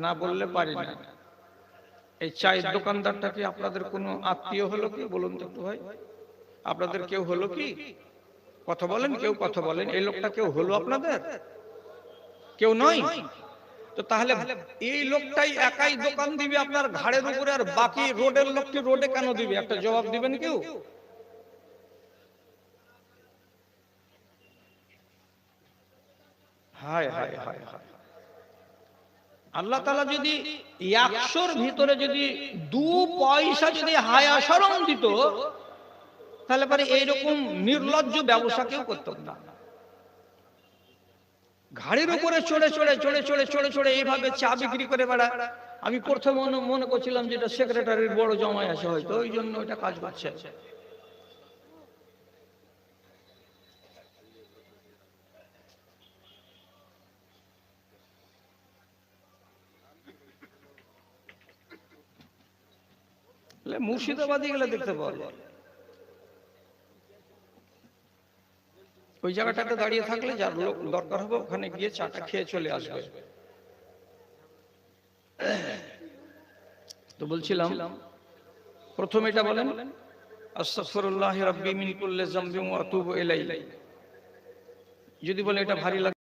না বললে পারি না। এই চায়ের দোকানদারটা কি আপনাদের কোনো আত্মীয় হলো কি? বলুন তো একটু ভাই, আপনাদের কেউ হলো কি? কথা বলেন, কেউ কথা বলেন। এই লোকটা কেউ হলো আপনাদের? কেউ নয়। তো তাহলে এই লোকটাই একাই দোকান দিবে আপনার ঘাড়ের উপরে, আর বাকি রোডের লোকটি রোডে কেন দিবে? একটা জবাব দিবেন কেউ? হায় হায় হায় হায়। আল্লাহ তাআলা যদি 100-র ভিতরে যদি 2 পয়সা যদি হায়া শরম দিত, তাহলে পরে এইরকম নির্লজ্জ ব্যবসা কেউ করত না। ঘাড়ির উপরে চড়ে চড়ে চড়ে চড়ে চড়ে চড়ে এইভাবে চা বিক্রি করে বেড়া। আমি প্রথমে মনে করছিলাম যে এটা সেক্রেটারির বড় জামাই আছে, হয়তো ওই জন্য এটা কাজ করছে। মুর্শিদাবাদে গেলে দেখতে পাওয়া যায়, ওই জায়গাটাতে দাঁড়িয়ে থাকলে যার লোক দরকার হবে ওখানে গিয়ে চাটা খেয়ে চলে আসবে। তো বলছিলাম, প্রথমে এটা বলেন আস্তাগফিরুল্লাহ রাব্বি মিন কুল্লি যামবিন ওয়া আতুবু ইলাইহি। যদি বলে এটা ভারী লাগে